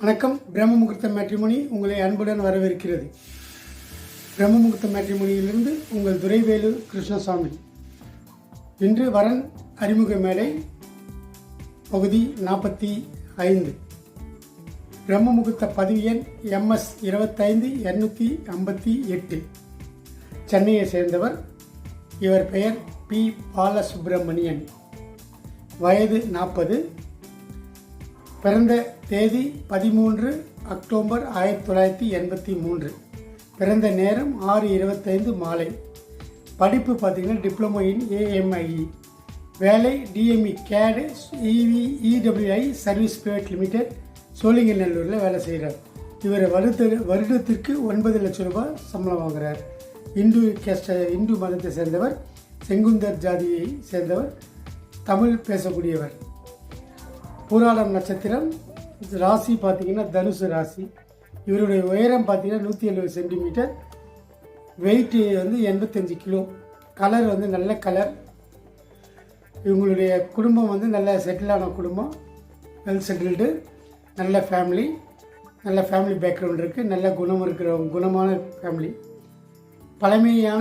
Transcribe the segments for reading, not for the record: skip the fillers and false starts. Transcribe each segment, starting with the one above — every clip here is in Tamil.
வணக்கம். பிரம்ம முகூர்த்த மேட்ரிமோனி உங்களை அன்புடன் வரவேற்கிறது. பிரம்ம முகூர்த்த மேட்ரிமோனியிலிருந்து உங்கள் துரைவேலு கிருஷ்ணசாமி. இன்று வரன் அறிமுக மேடை பகுதி 45. பிரம்ம முகூர்த்த பதிவு எண் MS 25258. சென்னையை சேர்ந்தவர். இவர் பெயர் P. பாலசுப்ரமணியன். வயது 40. பிறந்த தேதி 13 அக்டோபர் 1983. பிறந்த நேரம் 6:25 மாலை. படிப்பு பார்த்திங்கன்னா டிப்ளமோ இன் AMIE. வேலை DME CAD EWI service private limited சோழிங்கநல்லூரில் வேலை செய்கிறார். இவர் வருடத்திற்கு 9 லட்சம் ரூபாய் சம்பளம் வாங்குகிறார். இந்து மதத்தை சேர்ந்தவர். செங்குந்தர் ஜாதியை சேர்ந்தவர். தமிழ் பேசக்கூடியவர். பூராடம் நட்சத்திரம். ராசி பார்த்திங்கன்னா தனுசு ராசி. இவருடைய உயரம் பார்த்திங்கன்னா 170 சென்டிமீட்டர். Weight 85 kilo. கலர் நல்ல கலர். இவங்களுடைய குடும்பம் நல்ல செட்டிலான குடும்பம். Well settled. நல்ல ஃபேமிலி பேக்ரவுண்ட் இருக்குது. நல்ல குணம் இருக்கிறவங்க, குணமான ஃபேமிலி. பழமையான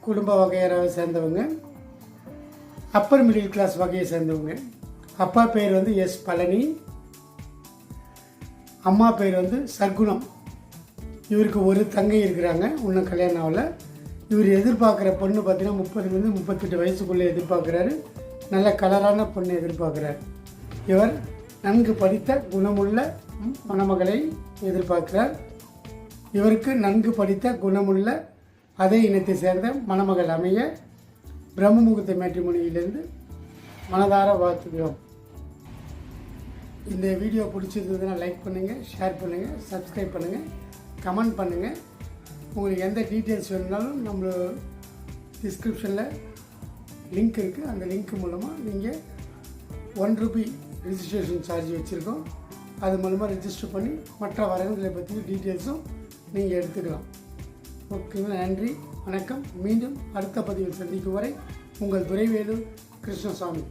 குடும்ப வகையரை சேர்ந்தவங்க. அப்பர் மிடில் கிளாஸ் வகையை சேர்ந்தவங்க. அப்பா பேர் S. பழனி. அம்மா பேர் சர்க்குணம். இவருக்கு ஒரு தங்கை இருக்கிறாங்க. இன்னும் கல்யாணம் ஆகலை. இவர் எதிர்பார்க்குற பொண்ணு பார்த்திங்கன்னா 30 38 வயசுக்குள்ளே எதிர்பார்க்குறாரு. நல்ல கலரான பொண்ணு எதிர்பார்க்குறார். இவர் நன்கு படித்த குணமுள்ள மணமகளை எதிர்பார்க்கிறார். இவருக்கு நன்கு படித்த குணமுள்ள அதே இனத்தை சேர்ந்த மணமகள் அமைய பிரம்ம முகூர்த்த மேட்ரிமோனியிலிருந்து மனதார வாழ்த்துகிறோம். இந்த வீடியோ பிடிச்சிருந்ததுன்னா லைக் பண்ணுங்கள், ஷேர் பண்ணுங்கள், சப்ஸ்கிரைப் பண்ணுங்கள், கமெண்ட் பண்ணுங்கள். உங்களுக்கு எந்த டீட்டெயில்ஸ் வேணுனாலும் நம்ம டிஸ்கிரிப்ஷனில் லிங்க் இருக்குது. அந்த லிங்க் மூலமாக நீங்கள் ₹1 ரிஜிஸ்ட்ரேஷன் சார்ஜ் வச்சுருக்கோம். அது மூலமாக ரிஜிஸ்டர் பண்ணி மற்ற வரன்களை பற்றி டீட்டெயில்ஸும் நீங்கள் எடுத்துக்கலாம். ஓகேங்களா? நன்றி, வணக்கம். மீண்டும் அடுத்த பதிவில் சந்திக்கும் வரை உங்கள் துரைவேலு கிருஷ்ணசாமி.